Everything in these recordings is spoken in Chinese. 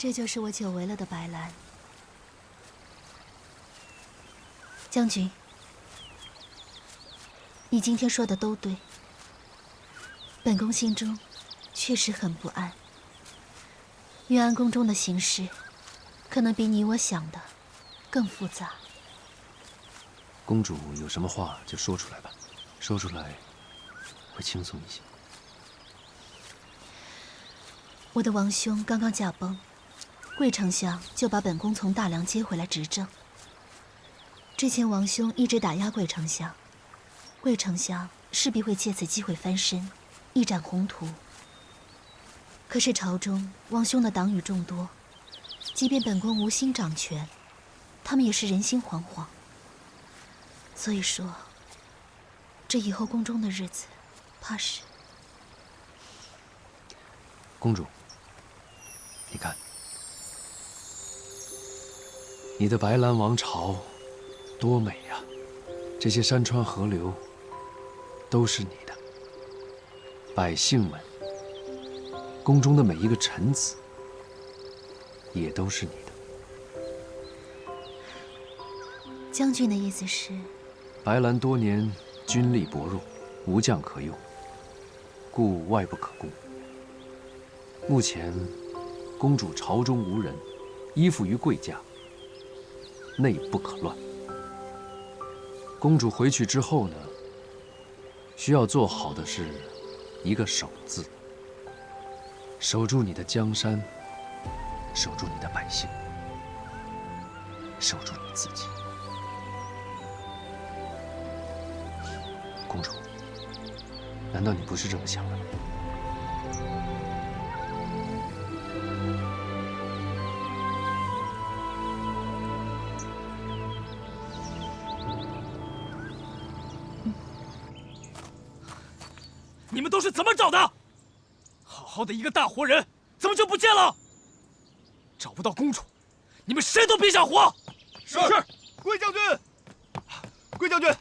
这就是我久违了的白兰。将军，你今天说的都对。本宫心中确实很不安。玉安宫中的形势，可能比你我想的更复杂。公主有什么话就说出来吧，说出来会轻松一些。我的王兄刚刚驾崩，贵丞相就把本宫从大梁接回来执政。之前王兄一直打压贵丞相，贵丞相势必会借此机会翻身，一展宏图。可是朝中王兄的党羽众多，即便本宫无心掌权，他们也是人心惶惶。所以说，这以后宫中的日子，怕是……公主，你看，你的白兰王朝多美呀！这些山川河流都是你的，百姓们，宫中的每一个臣子也都是你的。将军的意思是？白兰多年军力薄弱，无将可用，故外不可攻。目前，公主朝中无人，依附于贵家，内不可乱。公主回去之后呢，需要做好的是一个守字，守住你的江山，守住你的百姓，守住你自己。公主，难道你不是这么想的吗？你们都是怎么找的？好好的一个大活人，怎么就不见了？找不到公主，你们谁都别想活！是。贵将军，贵将军，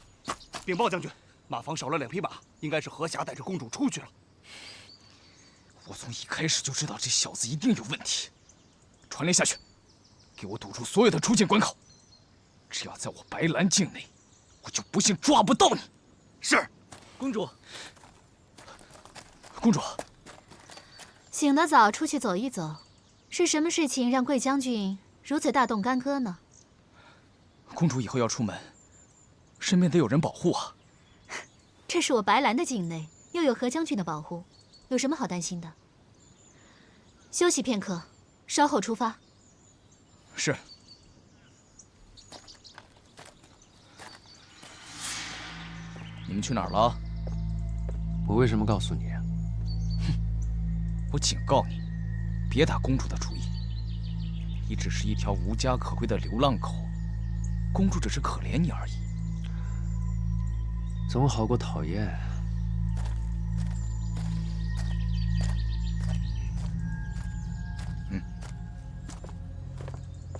禀报将军，马房少了2匹马，应该是何霞带着公主出去了。我从一开始就知道这小子一定有问题。传令下去，给我堵住所有的出境关口。只要在我白兰境内，我就不信抓不到你。是，公主。公主，醒得早，出去走一走，是什么事情让贵将军如此大动干戈呢？公主以后要出门，身边得有人保护啊。这是我白兰的境内，又有何将军的保护，有什么好担心的？休息片刻，稍后出发。是。你们去哪儿了？我为什么告诉你啊？我警告你，别打公主的主意。你只是一条无家可归的流浪狗，公主只是可怜你而已。总好过讨厌。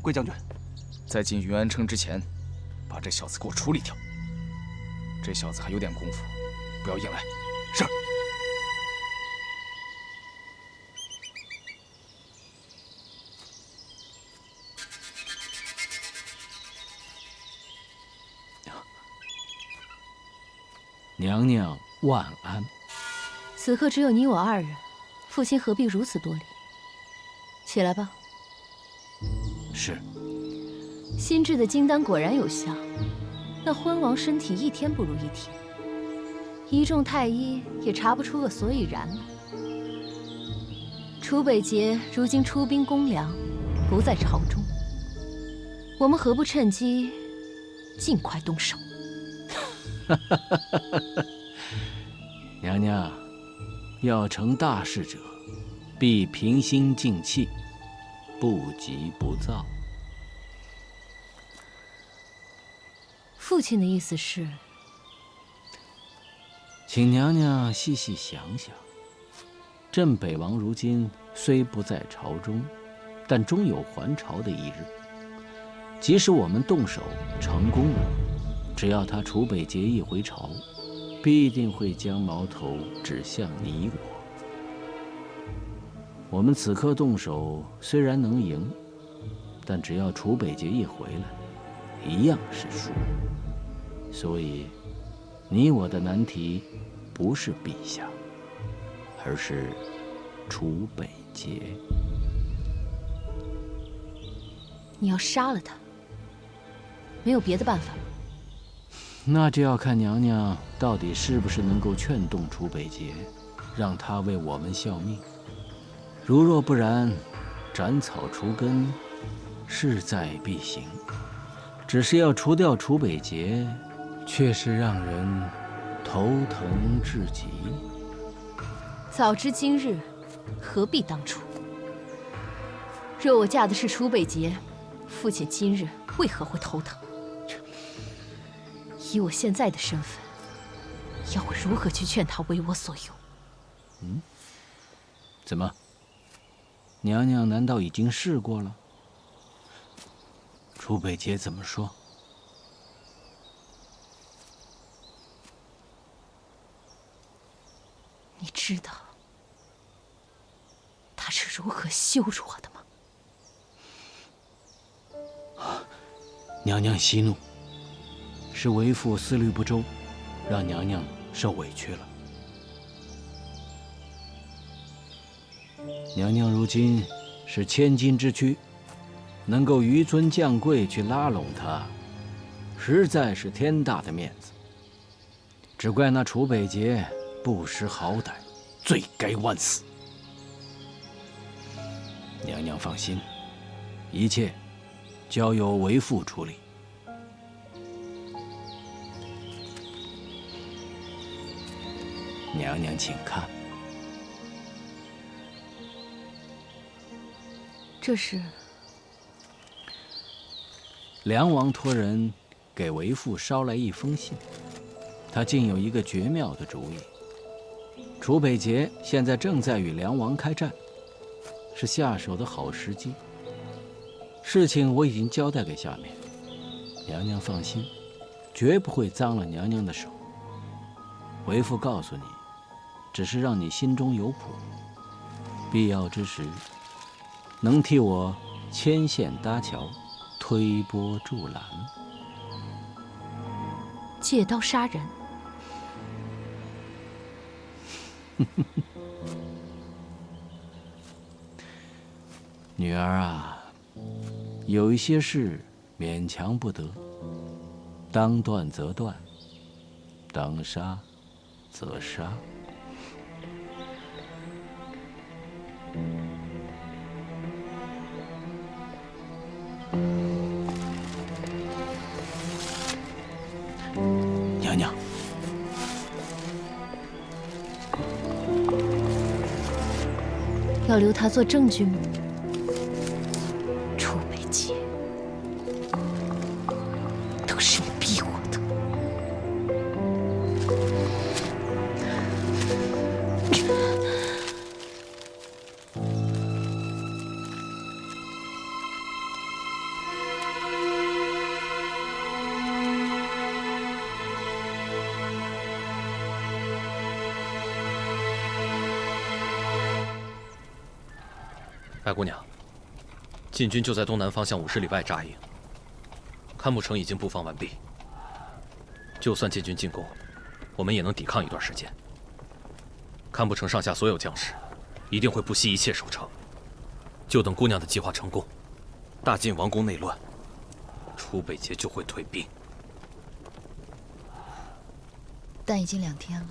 贵将军，在进云安城之前，把这小子给我处理掉。这小子还有点功夫，不要硬来。是。娘娘万安。此刻只有你我2人，父亲何必如此多礼？起来吧。是。新制的金丹果然有效，那昏王身体一天不如一天，一众太医也查不出个所以然来。楚北节如今出兵攻梁，不在朝中，我们何不趁机尽快动手？娘娘，要成大事者，必平心静气，不急不躁。父亲的意思是，请娘娘细细想想，朕北王如今虽不在朝中，但终有还朝的一日。即使我们动手成功了，只要他楚北节一回朝，必定会将矛头指向你我。我们此刻动手虽然能赢，但只要楚北捷一回来，一样是输。所以，你我的难题不是陛下，而是楚北捷。你要杀了他，没有别的办法吗？那就要看娘娘到底是不是能够劝动楚北捷，让他为我们效命。如若不然，斩草除根，势在必行。只是要除掉楚北捷，却是让人头疼至极。早知今日，何必当初？若我嫁的是楚北捷，父亲今日为何会头疼？以我现在的身份，要我如何去劝他为我所用？怎么？娘娘难道已经试过了？楚北捷怎么说？你知道他是如何羞辱我的吗？娘娘息怒，是为父思虑不周，让娘娘受委屈了。娘娘如今是千金之躯，能够纡尊降贵去拉拢他，实在是天大的面子。只怪那楚北捷不识好歹，罪该万死。娘娘放心，一切交由为父处理。娘娘请看。这是梁王托人给为父捎来一封信，他竟有一个绝妙的主意。楚北捷现在正在与梁王开战，是下手的好时机。事情我已经交代给下面，娘娘放心，绝不会脏了娘娘的手。为父告诉你，只是让你心中有谱，必要之时，能替我牵线搭桥，推波助澜。借刀杀人？女儿啊，有一些事勉强不得，当断则断，当杀则杀。娘娘，要留他做证据吗？楚北捷，都是你逼我的。白姑娘，晋军就在东南方向50里外扎营，堪木城已经布防完毕。就算晋军进攻，我们也能抵抗一段时间。堪木城上下所有将士一定会不惜一切守城，就等姑娘的计划成功，大晋王宫内乱，楚北捷就会退兵。但已经2天了，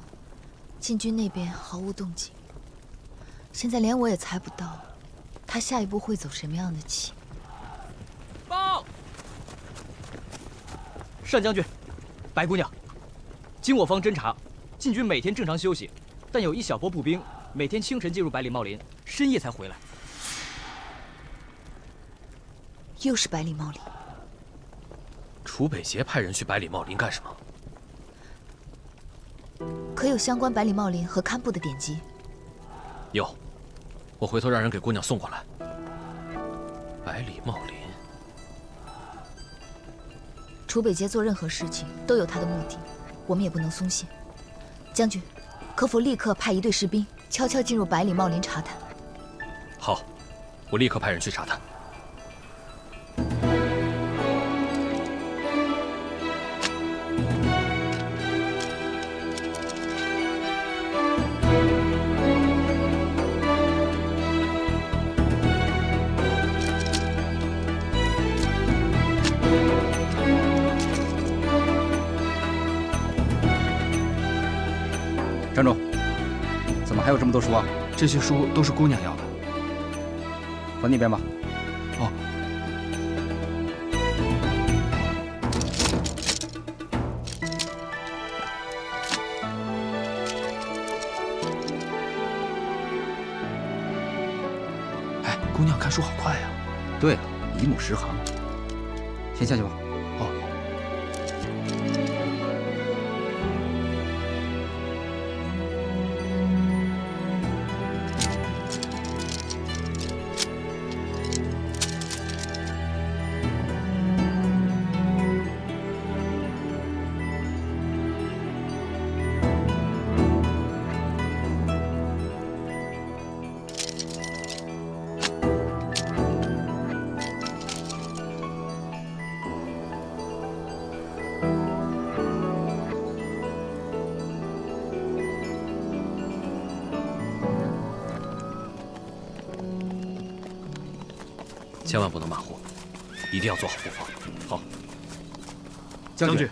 晋军那边毫无动静，现在连我也猜不到他下一步会走什么样的棋。报，单将军，白姑娘，经我方侦查，晋军每天正常休息，但有一小波步兵每天清晨进入百里茂林，深夜才回来。又是百里茂林。楚北捷派人去百里茂林干什么？可有相关百里茂林和堪布的典籍？有，我回头让人给姑娘送过来。百里茂林，楚北捷做任何事情都有他的目的，我们也不能松懈。将军，可否立刻派1队士兵悄悄进入百里茂林查探？我立刻派人去查他。站住！怎么还有这么多书啊？这些书都是姑娘要的。还那边吧。哦。哎，姑娘看书好快呀。对，一目十行。先下去吧。哦。千万不能马虎，一定要做好布防。好，将军，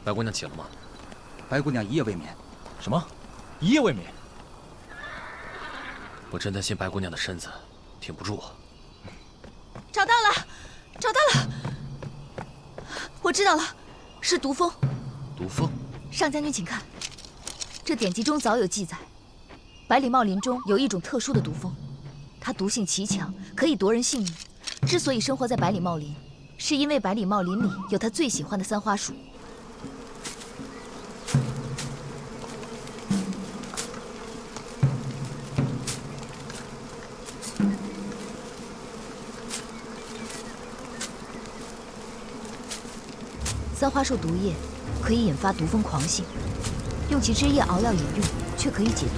白姑娘起了吗？白姑娘一夜未眠。什么？一夜未眠？我真担心白姑娘的身子挺不住啊。找到了，找到了！我知道了，是毒蜂。毒蜂？上将军，请看，这典籍中早有记载，百里茂林中有一种特殊的毒蜂，它毒性奇强，可以夺人性命。之所以生活在百里茂林，是因为百里茂林里有他最喜欢的三花树。三花树毒液可以引发毒蜂狂性，用其汁液熬药饮用，却可以解毒。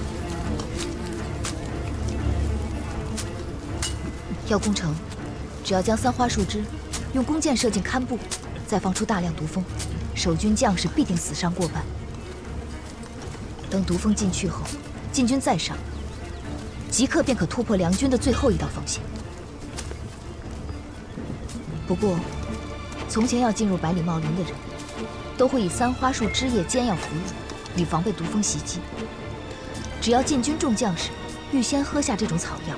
要攻城，只要将三花树枝用弓箭射进堪布，再放出大量毒蜂，守军将士必定死伤过半。等毒蜂进去后，晋军再上，即刻便可突破梁军的最后一道防线。不过，从前要进入百里茂林的人，都会以三花树枝叶煎药服用，以防备毒蜂袭击。只要晋军众将士预先喝下这种草药，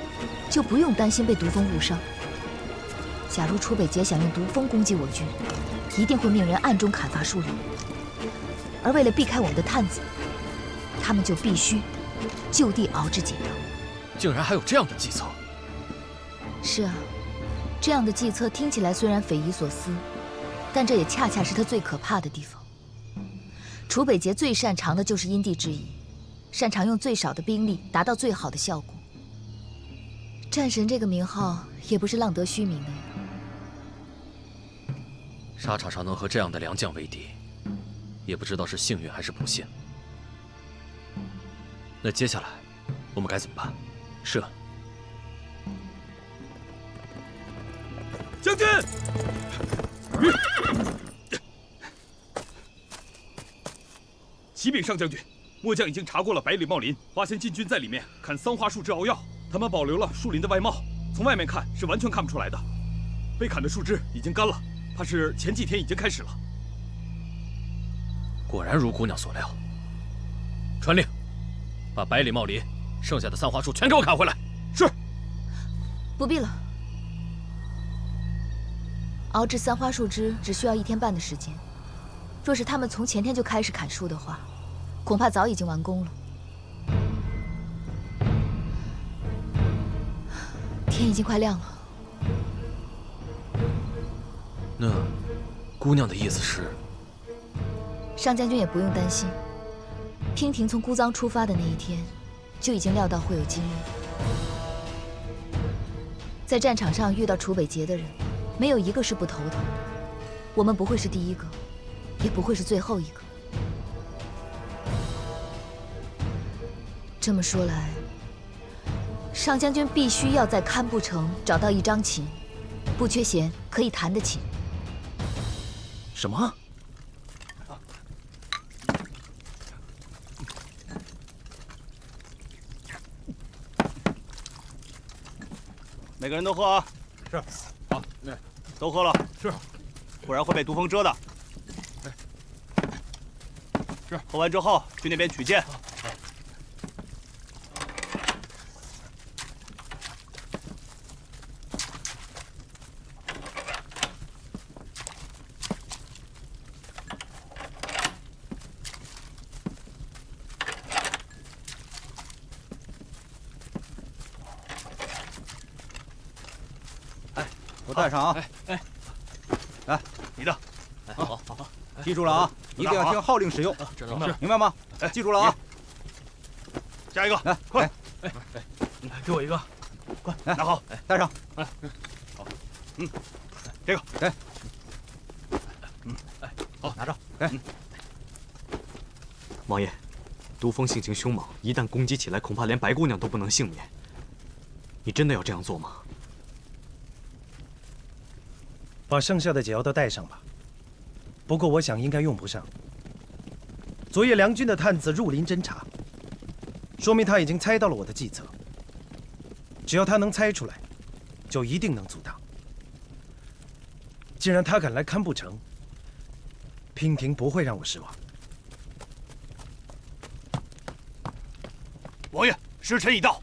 就不用担心被毒蜂误伤。假如楚北捷想用毒蜂攻击我军，一定会命人暗中砍伐树林。而为了避开我们的探子，他们就必须就地熬制解药。竟然还有这样的计策！是啊，这样的计策听起来虽然匪夷所思，但这也恰恰是他最可怕的地方。楚北捷最擅长的就是因地制宜，擅长用最少的兵力达到最好的效果。战神这个名号也不是浪得虚名的呀。沙场上能和这样的良将为敌，也不知道是幸运还是不幸。那接下来我们该怎么办？是。将军，启禀上将军，末将已经查过了百里茂林，发现晋军在里面砍桑花树枝熬药，他们保留了树林的外貌，从外面看是完全看不出来的。被砍的树枝已经干了，怕是前几天已经开始了。果然如姑娘所料。传令，把百里茂林剩下的三花树全给我砍回来。是。不必了。熬制三花树枝只需要1天半的时间，若是他们从前天就开始砍树的话，恐怕早已经完工了。天已经快亮了。那姑娘的意思是？上将军也不用担心，娉婷从姑臧出发的那一天，就已经料到会有今日。在战场上遇到楚北捷的人，没有一个是不头疼的。我们不会是第一个，也不会是最后一个。这么说来，上将军必须要在堪布城找到一张琴，不缺弦，可以弹的琴。什么？每个人都喝啊！是，好，都喝了。是，不然会被毒蜂蛰的。是，喝完之后去那边取剑。都带上啊！来，你的。好，记住了啊，一定要听号令使用，明白吗？记住了啊！加一个，来，快！给我一个，快拿好，带上。好，这个，给，好，拿着，给。王爷，毒蜂性情凶猛，一旦攻击起来，恐怕连白姑娘都不能幸免。你真的要这样做吗？把剩下的解药都带上吧。不过我想应该用不上。昨夜梁军的探子入林侦查，说明他已经猜到了我的计策。只要他能猜出来，就一定能阻挡。既然他敢来堪布城，娉婷不会让我失望。王爷，时辰已到。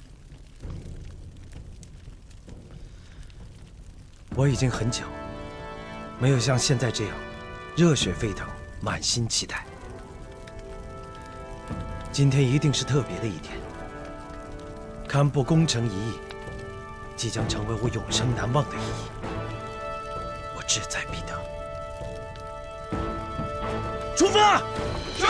我已经很久没有像现在这样热血沸腾，满心期待。今天一定是特别的一天。堪布攻城一役，即将成为我永生难忘的一役。我志在必得。出发！是。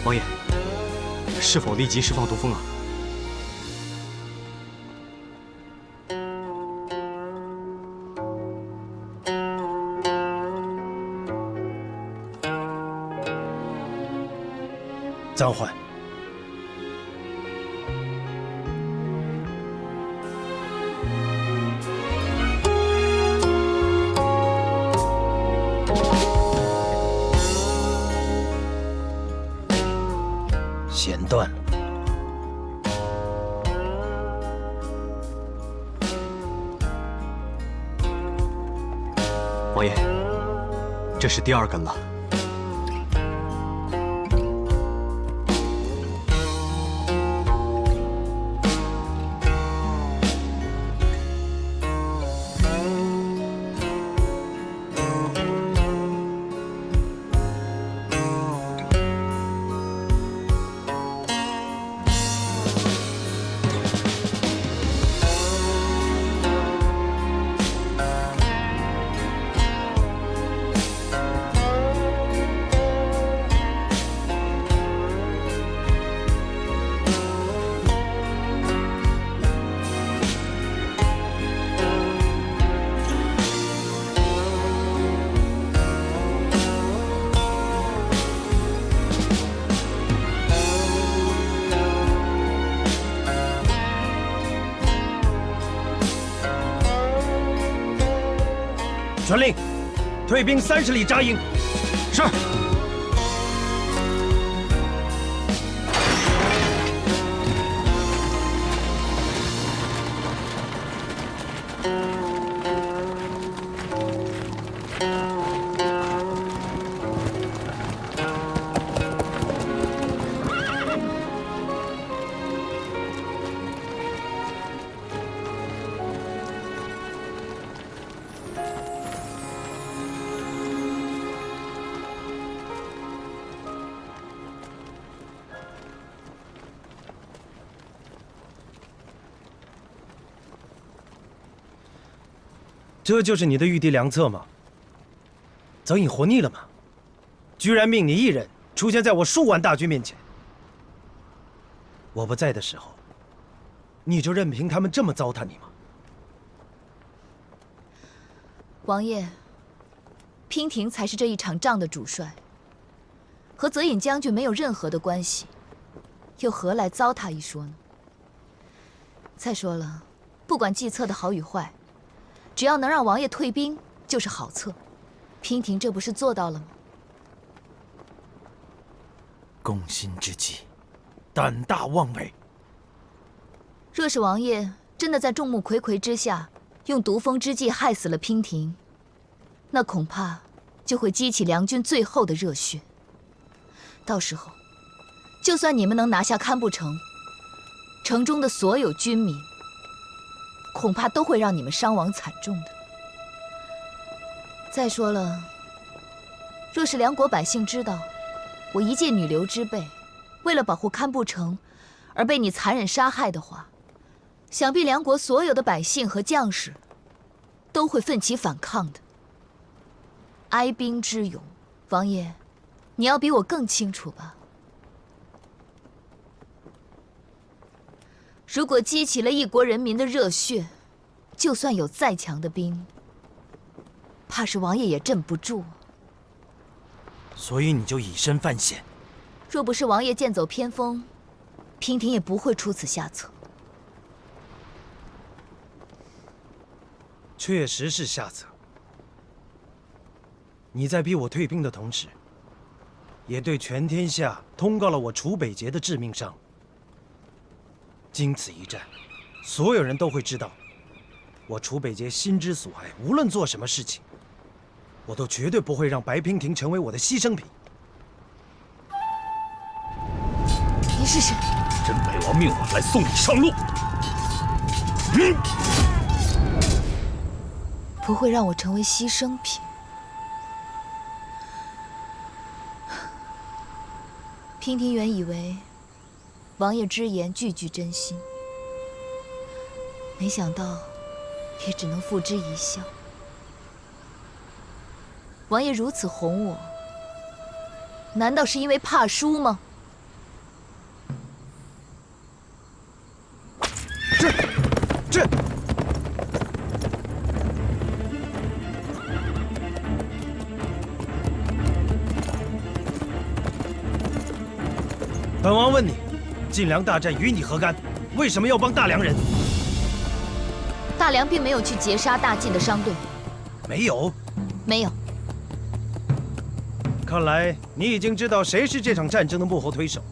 王爷，是否立即释放毒蜂啊？暂缓。弦断了。王爷，这是第2根了。传令，退兵30里扎营。是。这就是你的御敌良策吗？早已活腻了吗？居然命你一人出现在我数万大军面前。我不在的时候，你就任凭他们这么糟蹋你吗？王爷，娉婷才是这一场仗的主帅，和泽隐将军没有任何的关系，又何来糟蹋一说呢？再说了，不管计策的好与坏，只要能让王爷退兵，就是好策。娉婷这不是做到了吗？攻心之计，胆大妄为。若是王爷真的在众目睽睽之下用毒蜂之计害死了娉婷，那恐怕就会激起梁军最后的热血。到时候，就算你们能拿下堪布城，城中的所有军民，恐怕都会让你们伤亡惨重的。再说了，若是梁国百姓知道我一介女流之辈，为了保护堪布城而被你残忍杀害的话，想必梁国所有的百姓和将士都会奋起反抗的。哀兵之勇，王爷，你要比我更清楚吧？如果激起了一国人民的热血，就算有再强的兵，怕是王爷也镇不住。所以你就以身犯险。若不是王爷剑走偏锋，娉婷也不会出此下策。确实是下策。你在逼我退兵的同时，也对全天下通告了我楚北节的致命伤。经此一战，所有人都会知道，我楚北节心之所爱，无论做什么事情，我都绝对不会让白娉婷成为我的牺牲品。你是谁？真北王命我来送你上路。不会让我成为牺牲品。娉婷原以为王爷之言句句真心，没想到也只能付之一笑。王爷如此哄我，难道是因为怕输吗？这本王问你，晋梁大战与你何干？为什么要帮大梁人？大梁并没有去截杀大晋的商队。没有？没有。看来你已经知道谁是这场战争的幕后推手。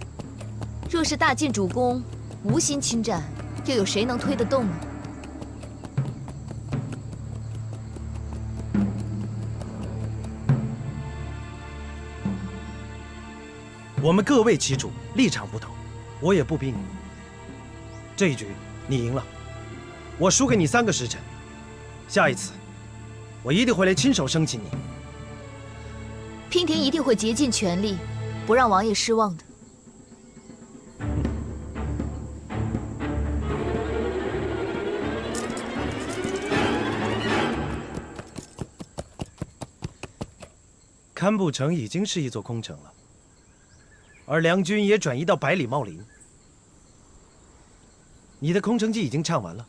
若是大晋主公无心侵占，又有谁能推得动呢？我们各为其主，立场不同，我也不逼你。这一局你赢了，我输给你3个时辰。下一次，我一定会来亲手生擒你。娉婷一定会竭尽全力，不让王爷失望的。堪布城已经是一座空城了。而梁军也转移到百里茂林。你的空城计已经唱完了，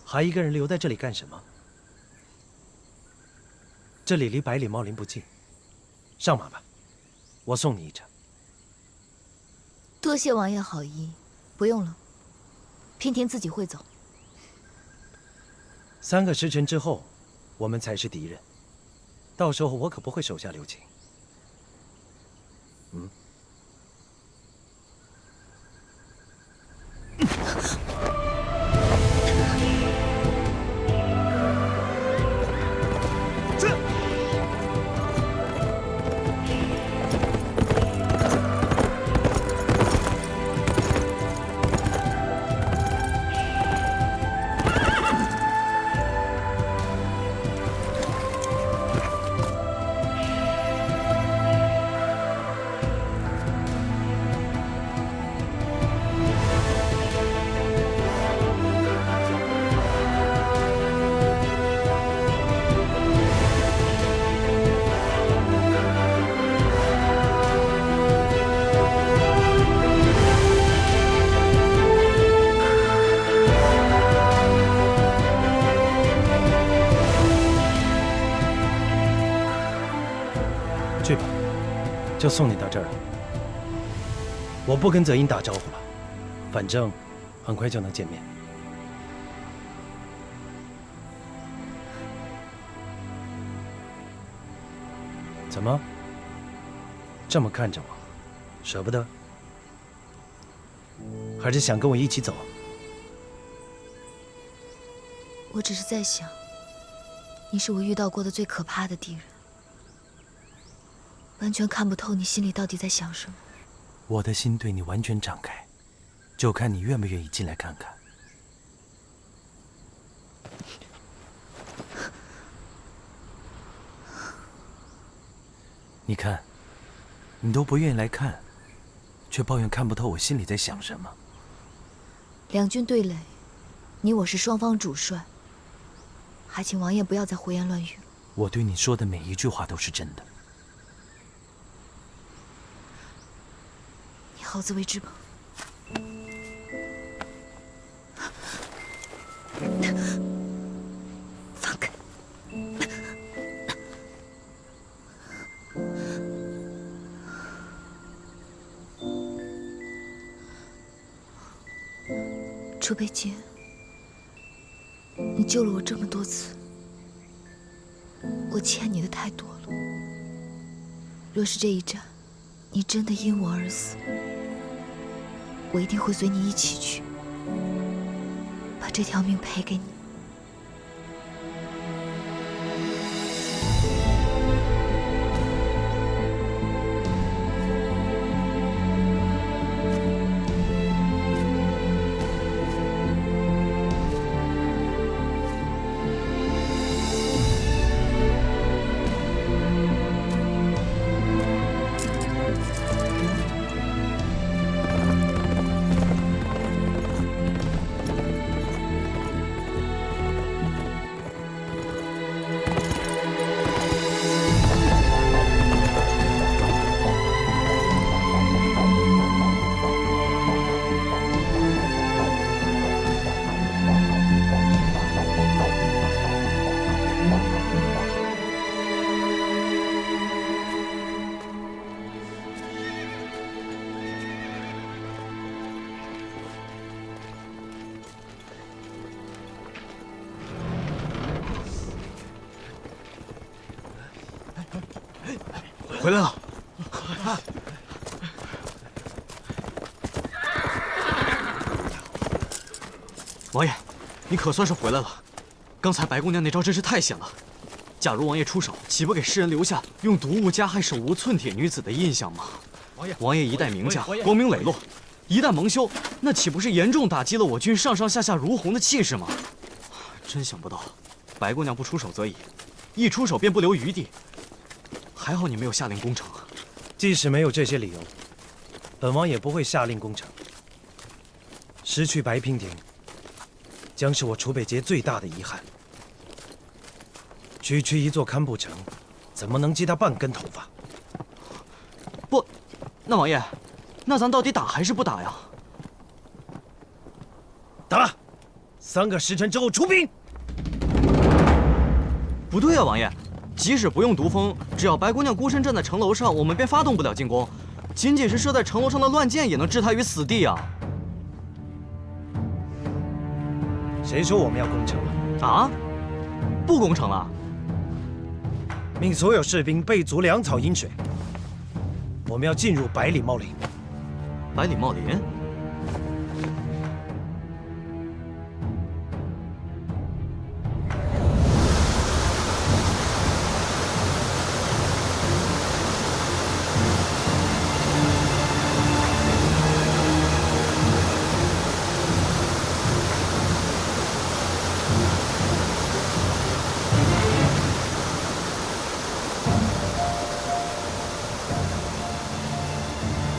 还一个人留在这里干什么？这里离百里茂林不近，上马吧，我送你一程。多谢王爷好意，不用了，娉婷自己会走。 3个时辰之后，我们才是敌人。到时候我可不会手下留情。嗯。去吧，就送你到这儿了。我不跟泽英打招呼了，反正很快就能见面。怎么？这么看着我，舍不得？还是想跟我一起走？我只是在想，你是我遇到过的最可怕的敌人。完全看不透你心里到底在想什么。我的心对你完全敞开，就看你愿不愿意进来看看。你看，你都不愿意来看，却抱怨看不透我心里在想什么。两军对垒，你我是双方主帅，还请王爷不要再胡言乱语了。我对你说的每一句话都是真的。你好自为之吧。放开！楚北杰，你救了我这么多次，我欠你的太多了。若是这一战，你真的因我而死，我一定会随你一起去，把这条命赔给你。回来了。王爷，你可算是回来了。刚才白姑娘那招真是太险了。假如王爷出手，岂不给世人留下用毒物加害手无寸铁女子的印象吗？王爷一代名将，光明磊落，一旦蒙羞，那岂不是严重打击了我军上上下下如虹的气势吗？真想不到，白姑娘不出手则已，一出手便不留余地。还好你没有下令攻城。即使没有这些理由，本王也不会下令攻城。失去白娉婷，将是我楚北杰最大的遗憾。区区一座堪布城，怎么能记他半根头发？不，那王爷，那咱到底打还是不打呀？打！3个时辰之后出兵。不对啊，王爷。即使不用毒蜂，只要白姑娘孤身站在城楼上，我们便发动不了进攻。仅仅是射在城楼上的乱箭，也能置她于死地啊！谁说我们要攻城了？啊？不攻城了？命所有士兵备足粮草饮水。我们要进入百里茂林。百里茂林？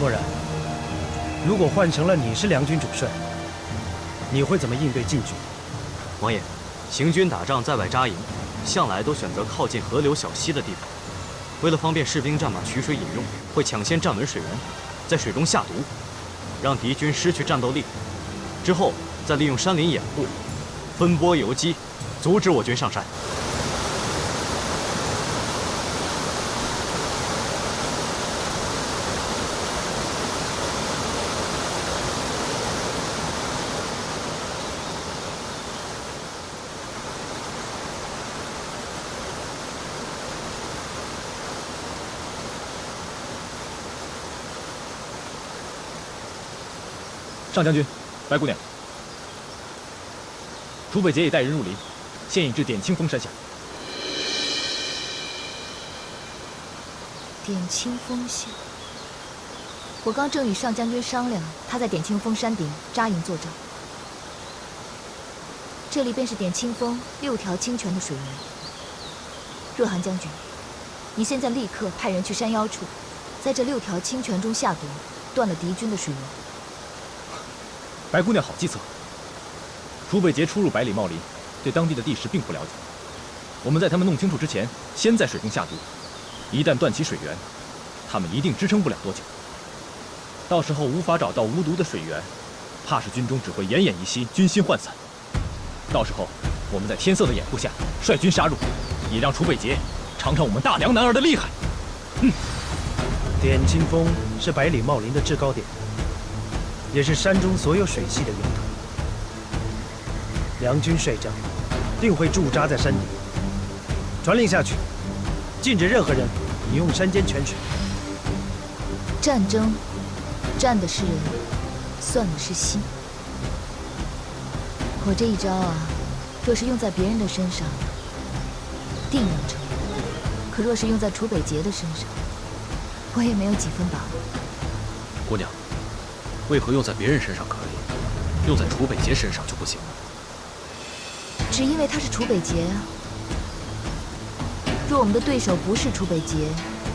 漠然，如果换成了你是梁军主帅，你会怎么应对晋军？王爷，行军打仗在外扎营，向来都选择靠近河流小溪的地方。为了方便士兵战马取水饮用，会抢先站稳水源，在水中下毒，让敌军失去战斗力。之后再利用山林掩护，分拨游击，阻止我军上山。上将军，白姑娘，楚北捷已带人入林，现已至点清峰山下。点清峰下，我刚正与上将军商量，他在点清峰山顶扎营作战。这里便是点清峰6条清泉的水源。若寒将军，你现在立刻派人去山腰处，在这6条清泉中下毒，断了敌军的水源。白姑娘好计策。楚北捷出入百里茂林，对当地的地势并不了解。我们在他们弄清楚之前，先在水中下毒，一旦断其水源，他们一定支撑不了多久。到时候无法找到无毒的水源，怕是军中只会奄奄一息，军心涣散。到时候我们在天色的掩护下率军杀入，也让楚北捷尝尝我们大梁男儿的厉害。点清峰是百里茂林的制高点，也是山中所有水系的源头。梁军帅帐定会驻扎在山顶，传令下去，禁止任何人饮用山间泉水。战争，战的是人，算的是心。我这一招啊，若是用在别人的身上，定能成功；可若是用在楚北捷的身上，我也没有几分把握。姑娘，为何用在别人身上可以，用在楚北捷身上就不行呢？只因为他是楚北捷啊。若我们的对手不是楚北捷，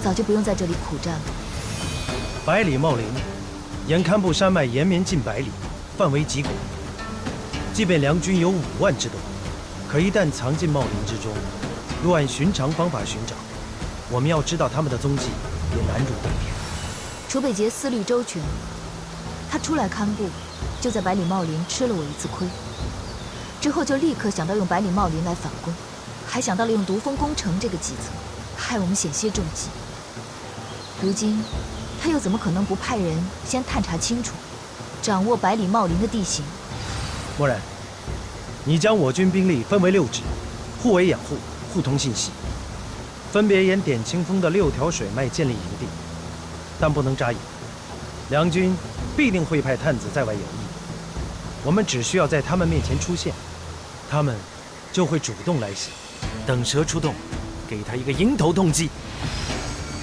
早就不用在这里苦战了。百里茂林沿堪布山脉延绵近百里，范围极广。即便梁军有5万之多，可一旦藏进茂林之中，若按寻常方法寻找，我们要知道他们的踪迹也难如登天。楚北捷思虑周全，他出来堪布，就在百里茂林吃了我一次亏，之后就立刻想到用百里茂林来反攻，还想到了用毒蜂攻城这个计策，害我们险些中计。如今他又怎么可能不派人先探查清楚，掌握百里茂林的地形？漠然，你将我军兵力分为6支，互为掩护，互通信息，分别沿点清峰的6条水脉建立营地，但不能扎营。梁军必定会派探子在外有意，我们只需要在他们面前出现，他们就会主动来袭，等蛇出洞，给他一个迎头痛击。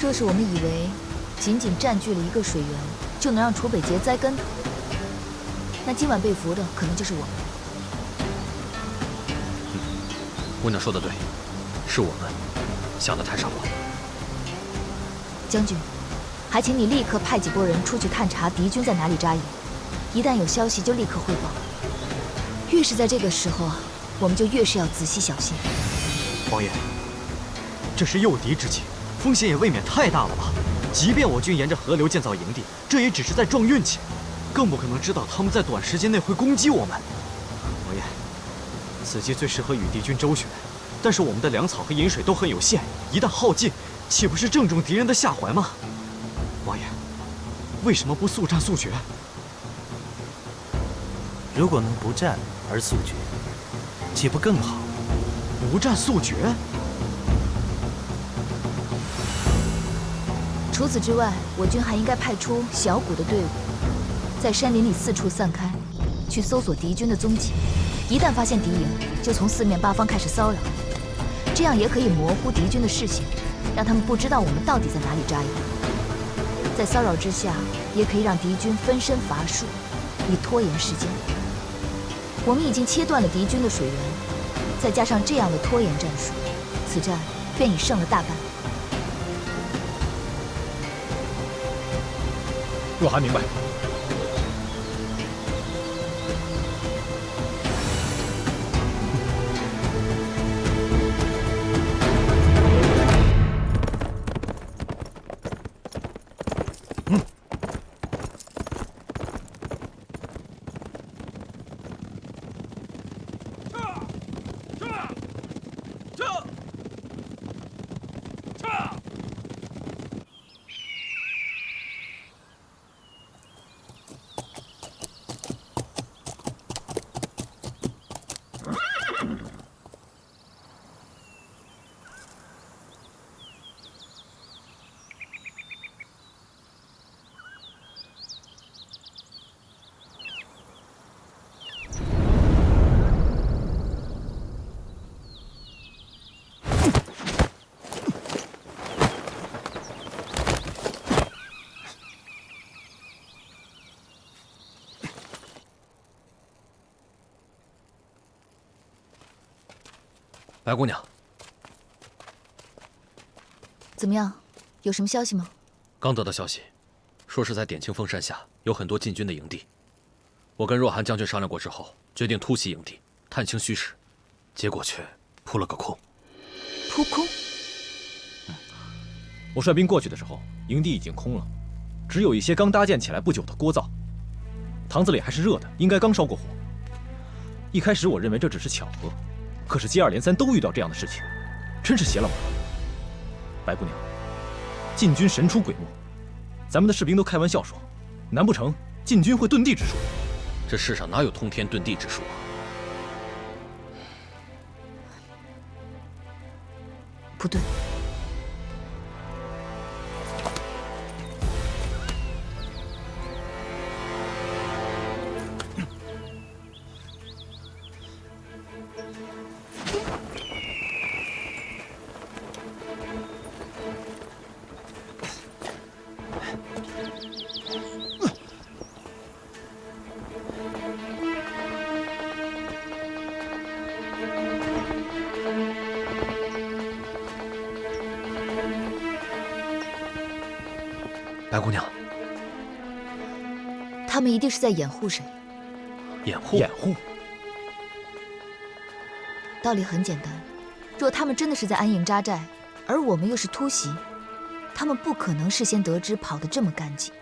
若是我们以为仅仅占据了一个水源就能让楚北捷栽跟头，那今晚被俘的可能就是我们。姑娘说的对，是我们想的太少了。将军，还请你立刻派几拨人出去探查敌军在哪里扎营，一旦有消息就立刻汇报。越是在这个时候，我们就越是要仔细小心。王爷，这是诱敌之计，风险也未免太大了吧？即便我军沿着河流建造营地，这也只是在撞运气，更不可能知道他们在短时间内会攻击我们。王爷，此计最适合与敌军周旋，但是我们的粮草和饮水都很有限，一旦耗尽，岂不是正中敌人的下怀吗？王爷，为什么不速战速决？如果能不战而速决，岂不更好？不战速决？除此之外，我军还应该派出小股的队伍，在山林里四处散开，去搜索敌军的踪迹。一旦发现敌营，就从四面八方开始骚扰，这样也可以模糊敌军的视线，让他们不知道我们到底在哪里扎营。在骚扰之下，也可以让敌军分身乏术，以拖延时间。我们已经切断了敌军的水源，再加上这样的拖延战术，此战便已胜了大半。若寒明白。白姑娘，怎么样？有什么消息吗？刚得到消息，说是在点青峰山下有很多禁军的营地。我跟若寒将军商量过之后，决定突袭营地，探清虚实，结果却扑了个空。扑空？我率兵过去的时候，营地已经空了，只有一些刚搭建起来不久的锅灶，堂子里还是热的，应该刚烧过火。一开始我认为这只是巧合。可是接二连三都遇到这样的事情，真是邪了门。白姑娘，禁军神出鬼没，咱们的士兵都开玩笑说，难不成禁军会遁地之术？这世上哪有通天遁地之术啊？不对。白姑娘，他们一定是在掩护谁？掩护？掩护？道理很简单，若他们真的是在安营扎寨，而我们又是突袭，他们不可能事先得知跑得这么干净，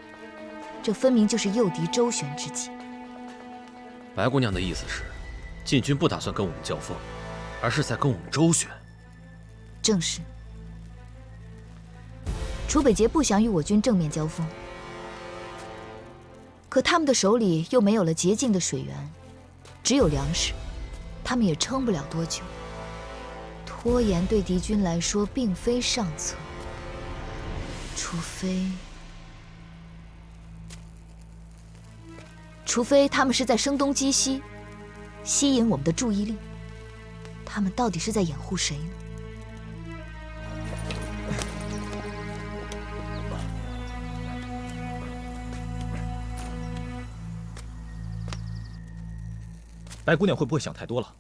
这分明就是诱敌周旋之计。白姑娘的意思是，禁军不打算跟我们交锋，而是在跟我们周旋。正是。楚北捷不想与我军正面交锋，可他们的手里又没有了洁净的水源，只有粮食，他们也撑不了多久。拖延对敌军来说并非上策，除非他们是在声东击西，吸引我们的注意力。他们到底是在掩护谁呢？白姑娘会不会想太多了？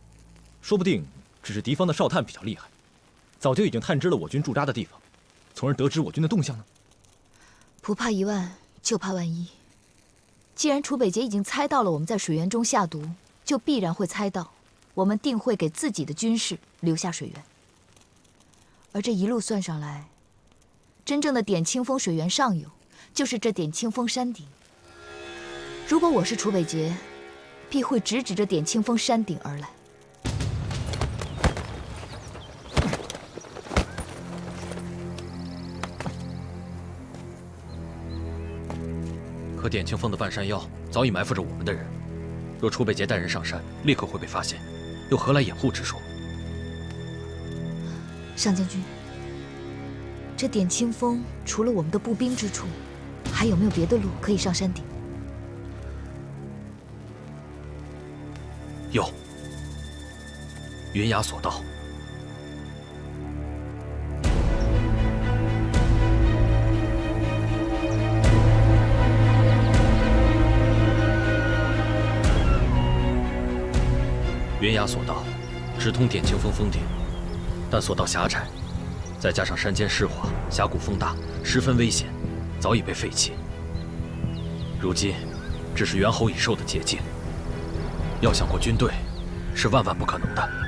说不定只是敌方的哨探比较厉害，早就已经探知了我军驻扎的地方，从而得知我军的动向呢？不怕一万，就怕万一。既然楚北捷已经猜到了我们在水源中下毒，就必然会猜到我们定会给自己的军士留下水源。而这一路算上来，真正的点青峰水源上游，就是这点青峰山顶。如果我是楚北捷，必会直指着点青峰山顶而来。可点青峰的半山腰早已埋伏着我们的人，若楚北捷带人上山，立刻会被发现，又何来掩护之说？上将军，这点清风除了我们的步兵之处，还有没有别的路可以上山顶？有，云崖索道。云崖索道直通点清峰峰顶，但索道狭窄，再加上山间湿滑，峡谷风大，十分危险，早已被废弃。如今只是猿猴已兽的捷径，要想过军队，是万万不可能的。